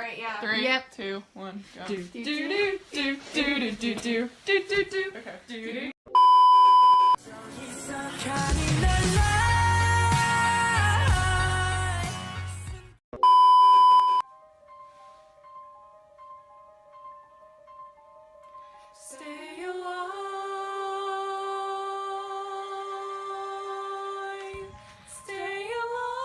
right, yeah. 3, Yep. 2, 1, go. Do do do do do do do do do do. Okay. Do. Stay alive. Stay alive.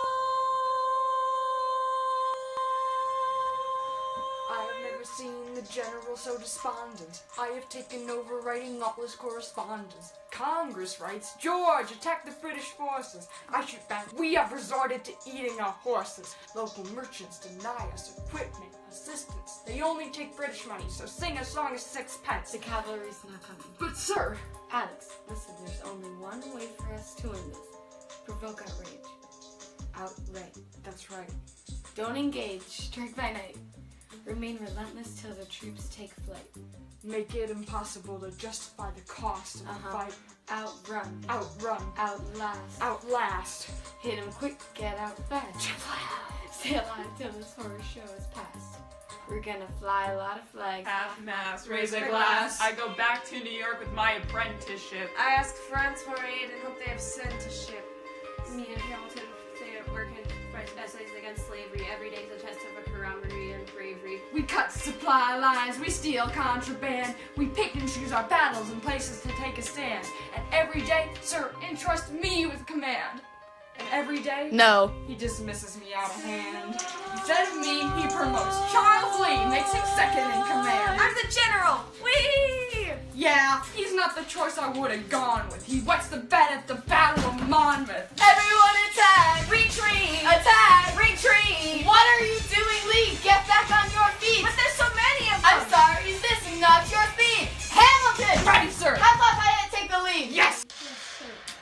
I have never seen the general so despondent. I have taken over writing all his correspondence. Congress writes, George, attack the British forces. I shoot back, we have resorted to eating our horses. Local merchants deny us equipment, assistance. They only take British money, so sing a song of sixpence. The cavalry's not coming. But sir, Alex, listen, there's only one way for us to win this. Provoke outrage. Outright. that's right. Don't engage. Strike by night. Remain relentless till the troops take flight. Make it impossible to justify the cost of the fight. Outrun. Outrun. Outlast. Outlast. Hit 'em quick, get out fast. Stay alive till this horror show is past. We're gonna fly a lot of flags. Half mast, raise a glass. I go back to New York with my apprenticeship. I ask friends for aid and hope they have sent to ship. Me and Hamilton say working essays against slavery. Every day is a test of a camaraderie and bravery. We cut supply lines, we steal contraband, we pick and choose our battles and places to take a stand. And every day, sir, entrust me with command. And every day, No. he dismisses me out of hand. Instead of me, he promotes Charles Lee, makes him second in command. I'm the general! Whee! Yeah, he's not the choice I would have gone with. He wets the bed at the Battle of Monmouth. Everyone attack! Retreat! Attack! Retreat! What are you doing, Lee? Get back on your feet! But there's so many of them! I'm sorry, this is not your speed! Hamilton! Ready, sir! How about I take the lead? Yes!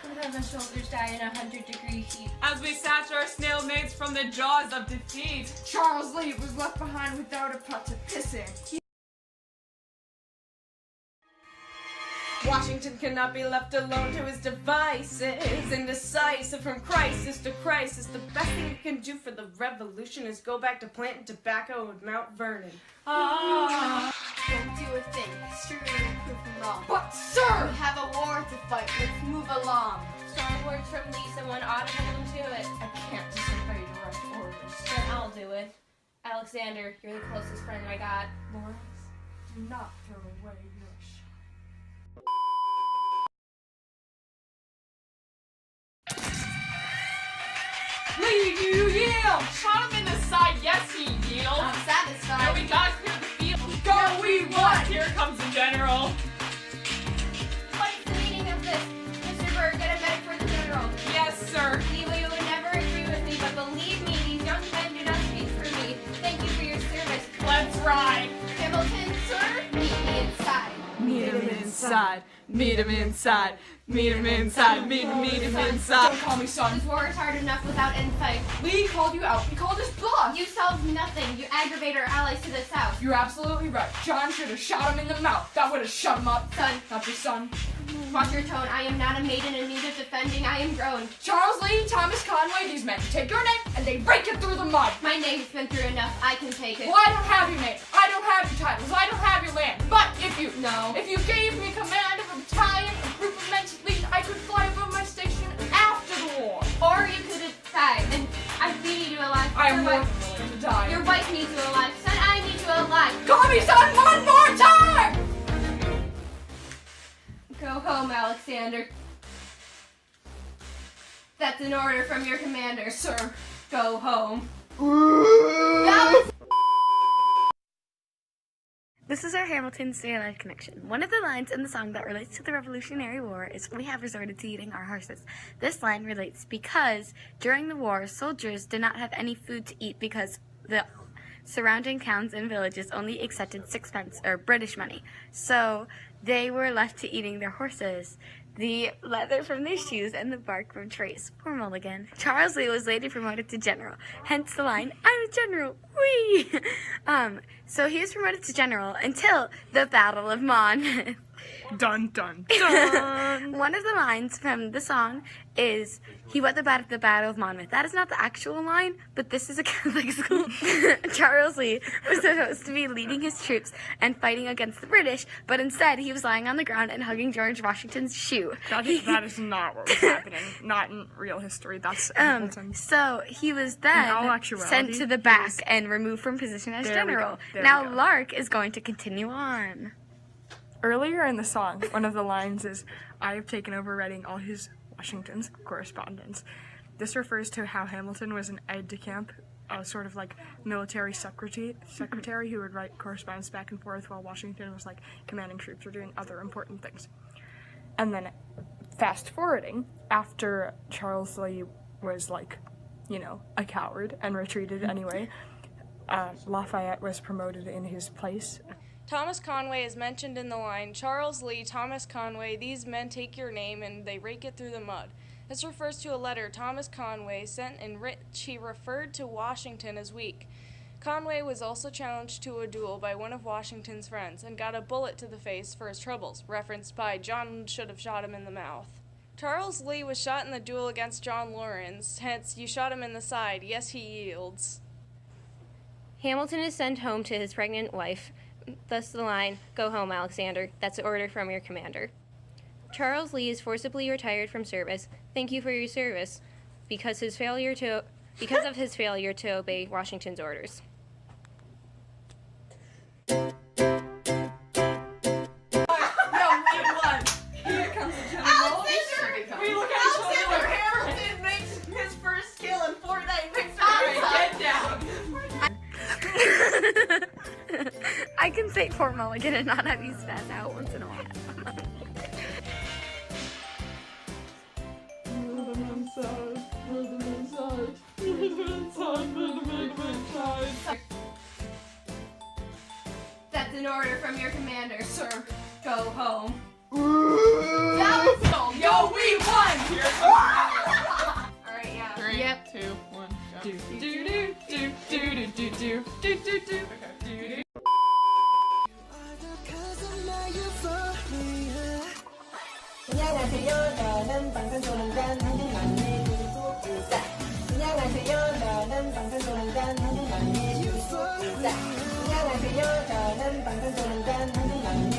Sometimes my shoulders die in 100-degree heat. As we snatch our snail mates from the jaws of defeat. Charles Lee was left behind without a pot to piss in. Washington cannot be left alone to his devices. Indecisive from crisis to crisis. The best thing you can do for the revolution is go back to planting tobacco at Mount Vernon. Don't do a thing. History will prove him wrong. But, sir! We have a war to fight. Let's move along. Strong words from Lee, someone ought to hold him to it. I can't disobey direct orders. Then I'll do it. Alexander, you're the closest friend I got. Lawrence, do not throw away your shot. Lee, do you yield? Shot him in the side, yes he yields. I'm satisfied. And we gotta clear the field. Go, we won! Here comes the general. What is the meaning of this? Mr. Berg, get a medic for the general. Yes, sir. Lee, you would never agree with me, but believe me, these young men do not speak for me. Thank you for your service. Let's ride. Hamilton, sir, meet me inside. Meet him inside, meet him inside, meet him inside, meet him inside. Don't call me son. This war is hard enough without infight. Lee called you out. He called us bluff. You solve nothing. You aggravate our allies to the south. You're absolutely right. John should have shot him in the mouth. That would have shut him up. Son, Not your son. watch your tone. I am not a maiden in need of defending. I am grown. Charles Lee, Thomas Conway, these men take your name and they rake it through the mud. My name's been through enough. I can take it. Well, I don't have your name. I don't have your titles. I don't have your land. But if you No. if you gave me command of a battalion, a group of men to lead, I could fly above my station after the war. Or you could have died, and I need you alive. I am Your more wife- than willing to die. Your wife needs you alive. Son, I need you alive. Call me son one more time! Go home, Alexander. That's an order from your commander. Sir. Go home. This is our Hamilton Stay Alive connection. One of the lines in the song that relates to the Revolutionary War is, "We have resorted to eating our horses." This line relates because during the war, soldiers did not have any food to eat because the surrounding towns and villages only accepted sixpence, or British money. So they were left to eating their horses, the leather from their shoes, and the bark from trees. Poor Mulligan. Charles Lee was later promoted to general, hence the line, "I'm a general, whee!" So he was promoted to general until the Battle of Monmouth. Dun dun dun. One of the lines from the song is, "He went to bat at the Battle of Monmouth." That is not the actual line, but this is a Catholic school. Charles Lee was supposed to be leading his troops and fighting against the British, but instead he was lying on the ground and hugging George Washington's shoe. That is not what was happening. Not in real history. That's Hamilton. So he was then In all actuality, sent to the back and removed from position as There we general. go. There Now we go. Lark is going to continue on. Earlier in the song, one of the lines is, "I have taken over writing all his Washington's correspondence." This refers to how Hamilton was an aide-de-camp, sort of like military secretary who would write correspondence back and forth while Washington was like commanding troops or doing other important things. And then fast forwarding, after Charles Lee was like, you know, a coward and retreated anyway, Lafayette was promoted in his place. Thomas Conway is mentioned in the line, "Charles Lee, Thomas Conway, these men take your name and they rake it through the mud." This refers to a letter Thomas Conway sent in which he referred to Washington as weak. Conway was also challenged to a duel by one of Washington's friends and got a bullet to the face for his troubles, referenced by "John should have shot him in the mouth." Charles Lee was shot in the duel against John Lawrence, hence, "You shot him in the side, yes he yields." Hamilton is sent home to his pregnant wife. Thus the line, "Go home, Alexander. That's an order from your commander." Charles Lee is forcibly retired from service. Thank you for your service, because of his failure to obey Washington's orders. We look at each other. Hamilton makes his first kill in Fortnite. Get down. I can say Fort Mulligan and not have you spaz out once in a while. That's an order from your commander, sir. Go home. Yo, we won! Alright, yeah. 3, Yep. 2, 1, go. Do do do do do do do do do do. Okay. 안녕하세요. 나는 방탄소년단 한국만의 유수이다. 안녕하세요. 나는 방탄소년단 한국만의 유수이다. 안녕하세요. 저는 방탄소년단 한국만의